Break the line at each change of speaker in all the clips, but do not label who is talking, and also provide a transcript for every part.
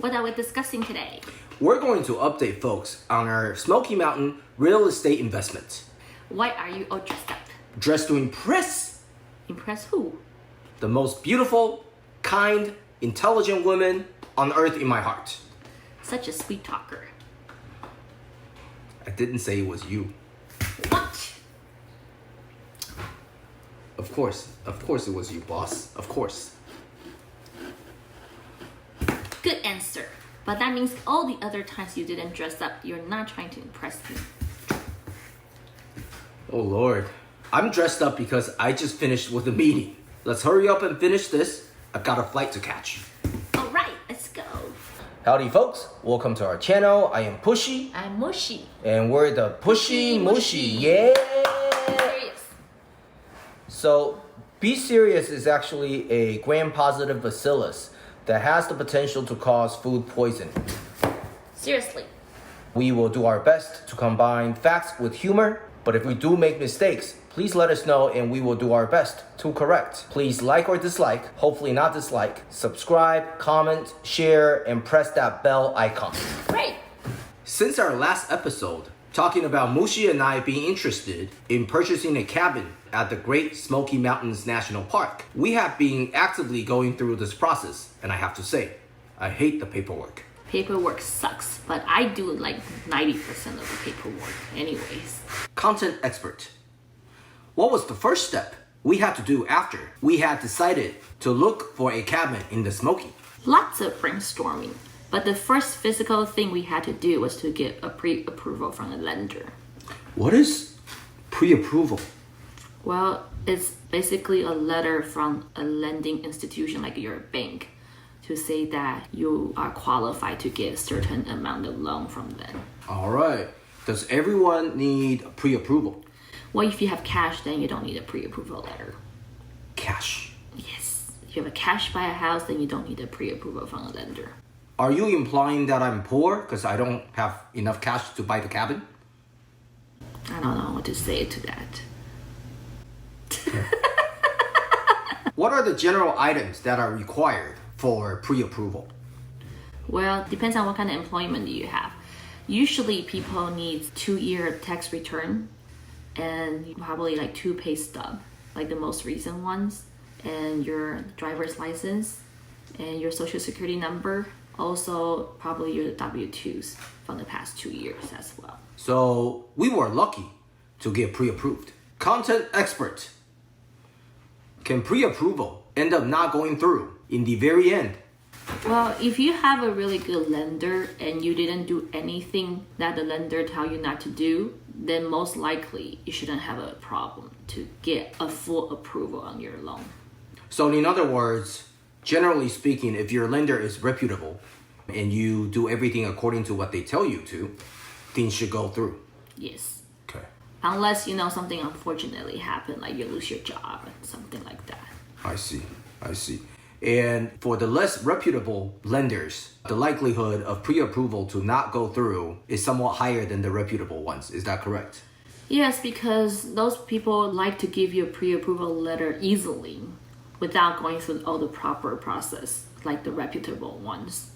What are we discussing today?
We're going to update folks on our Smoky Mountain real estate investment.
Why are you all dressed up?
Dressed to impress
Impress who?
the most beautiful, kind, intelligent woman on earth in my heart.
Such a sweet talker.
I didn't say it was you.
What?
Of course it was you, boss. Of course.
Good answer. But that means all the other times you didn't dress up, you're not trying to impress me.
Oh Lord. I'm dressed up because I just finished with the meeting. Let's hurry up and finish this. I've got a flight to catch.
All right, let's go.
Howdy folks, welcome to our channel. I am Pushy.
I'm Mushy.
And we're the Pushy Mushy. Yeah!
Serious.
So, Be Serious is actually a gram-positive bacillus that has the potential to cause food poisoning.
Seriously.
We will do our best to combine facts with humor, but if we do make mistakes, please let us know and we will do our best to correct. Please like or dislike, hopefully not dislike, subscribe, comment, share, and press that bell icon.
Great.
Since our last episode, talking about Mushy and I being interested in purchasing a cabin at the Great Smoky Mountains National Park, we have been actively going through this process, and I have to say, I hate the paperwork.
Paperwork sucks, but I do like 90% of the paperwork anyways.
Content expert. What was the first step we had to do after we had decided to look for a cabin in the Smoky?
Lots of brainstorming, but the first physical thing we had to do was to get a pre-approval from the lender.
What is pre-approval?
Well, it's basically a letter from a lending institution like your bank to say that you are qualified to get a certain amount of loan from them.
All right. Does everyone need pre-approval?
Well, if you have cash, then you don't need a pre-approval letter.
Cash.
Yes. If you have a cash buy a house, then you don't need a pre-approval from a lender.
Are you implying that I'm poor because I don't have enough cash to buy the cabin?
I don't know what to say to that.
What are the general items that are required for pre-approval?
Well, depends on what kind of employment you have. Usually people need 2-year tax return and probably like 2 pay stub, like the most recent ones, and your driver's license and your social security number. Also probably your W-2s from the past 2 years as well.
So we were lucky to get pre-approved. Content expert. Can pre-approval end up not going through in the very end?
Well, if you have a really good lender and you didn't do anything that the lender tell you not to do, then most likely you shouldn't have a problem to get a full approval on your loan.
So in other words, generally speaking, if your lender is reputable and you do everything according to what they tell you to, things should go through.
Yes.
Okay.
Unless, something unfortunately happened, like you lose your job or something like that.
I see. And for the less reputable lenders, the likelihood of pre-approval to not go through is somewhat higher than the reputable ones. Is that correct?
Yes, because those people like to give you a pre-approval letter easily without going through all the proper process, like the reputable ones.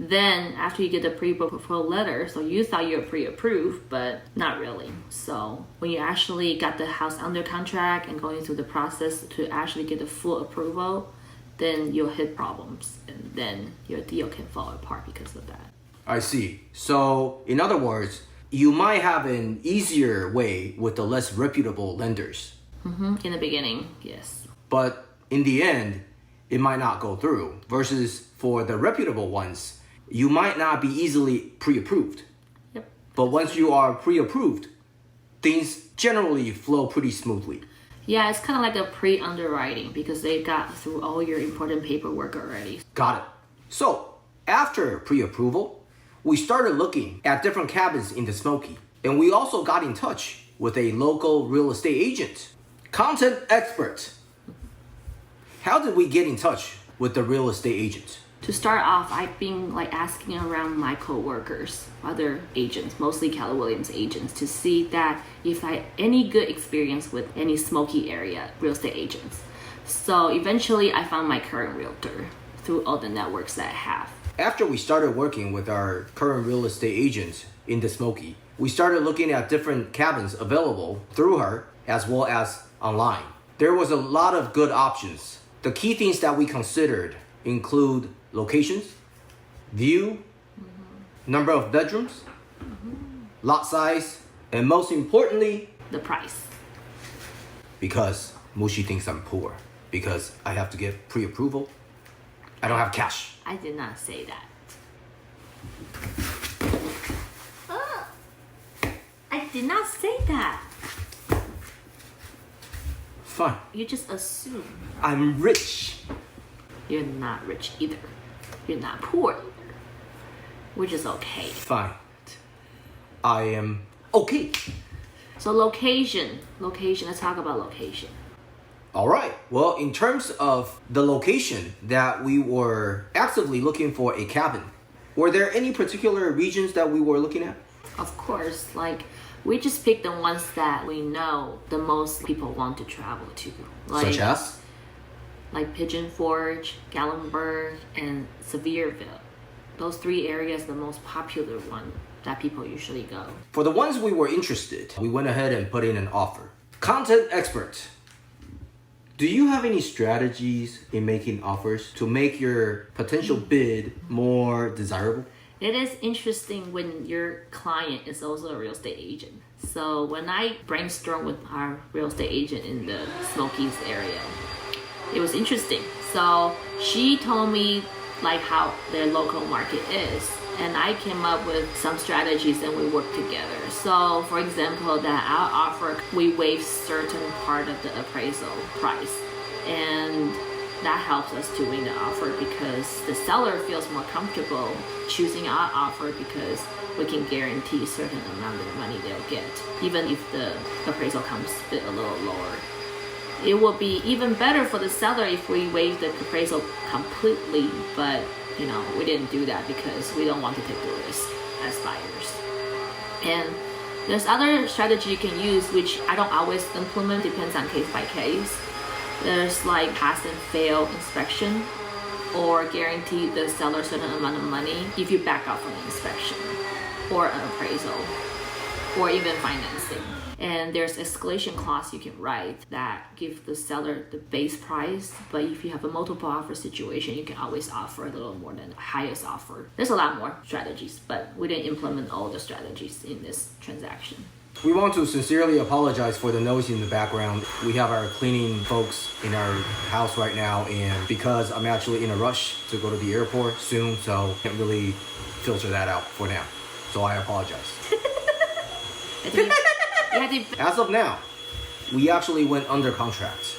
Then after you get the pre-approval letter, so you thought you were pre-approved, but not really. So when you actually got the house under contract and going through the process to actually get the full approval, then you'll hit problems and then your deal can fall apart because of that.
I see. So in other words, you might have an easier way with the less reputable lenders.
In the beginning, yes.
But in the end, it might not go through. Versus for the reputable ones, you might not be easily pre-approved.
Yep.
But once you are pre-approved, things generally flow pretty smoothly.
Yeah, it's kind of like a pre-underwriting because they got through all your important paperwork already.
Got it. So after pre-approval, we started looking at different cabins in the Smoky. And we also got in touch with a local real estate agent. Content expert. How did we get in touch with the real estate agent?
To start off, I've been asking around my co-workers, other agents, mostly Keller Williams agents, to see that if I had any good experience with any Smoky area real estate agents. So eventually I found my current realtor through all the networks that I have.
After we started working with our current real estate agent in the Smoky, we started looking at different cabins available through her as well as online. There was a lot of good options. The key things that we considered include locations, view, number of bedrooms, lot size, and most importantly,
The price.
because Mushy thinks I'm poor, because I have to get pre-approval. I don't have cash.
I did not say that. I did not say that.
Fine.
You just assume.
I'm rich.
You're not rich either. You're not poor either. Which is okay.
Fine. I am okay.
So location. Let's talk about location.
All right. Well, in terms of the location that we were actively looking for a cabin, were there any particular regions that we were looking at?
Of course, like we just picked the ones that we know the most people want to travel to.
Such as?
Like Pigeon Forge, Gallenberg, and Sevierville. Those three areas are the most popular one that people usually go.
For the ones we were interested, we went ahead and put in an offer. Content expert. Do you have any strategies in making offers to make your potential bid more desirable?
It is interesting when your client is also a real estate agent. So when I brainstormed with our real estate agent in the Smokies area, it was interesting. So she told me like how their local market is, and I came up with some strategies and we worked together. So for example, that our offer, we waive certain part of the appraisal price, and that helps us to win the offer because the seller feels more comfortable choosing our offer because we can guarantee a certain amount of money they'll get, even if the appraisal comes a little lower. It would be even better for the seller if we waive the appraisal completely, but you know, we didn't do that because we don't want to take the risk as buyers. And there's other strategy you can use, which I don't always implement, depends on case by case. There's like pass and fail inspection, or guarantee the seller a certain amount of money if you back out from the inspection, or an appraisal, or even financing. And there's escalation clause you can write that give the seller the base price, but if you have a multiple offer situation, you can always offer a little more than the highest offer. There's a lot more strategies, but we didn't implement all the strategies in this transaction.
We want to sincerely apologize for the noise in the background. We have our cleaning folks in our house right now, and because I'm actually in a rush to go to the airport soon, so can't really filter that out for now. So I apologize. As of now, we actually went under contract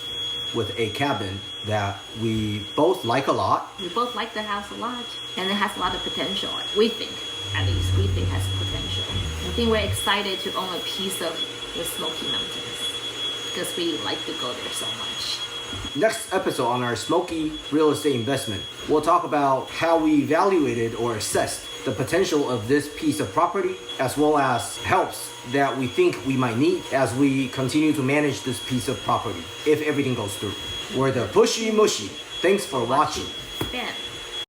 with a cabin that we both like a lot.
We both like the house a lot, and it has a lot of potential. We think, at least, we think has potential. I think we're excited to own a piece of the Smoky Mountains because we like to go there so much.
Next episode on our Smoky Real Estate Investment, we'll talk about how we evaluated or assessed the potential of this piece of property, as well as helps that we think we might need as we continue to manage this piece of property if everything goes through. We're the Pushy Mushy. Thanks for watching.
Bam.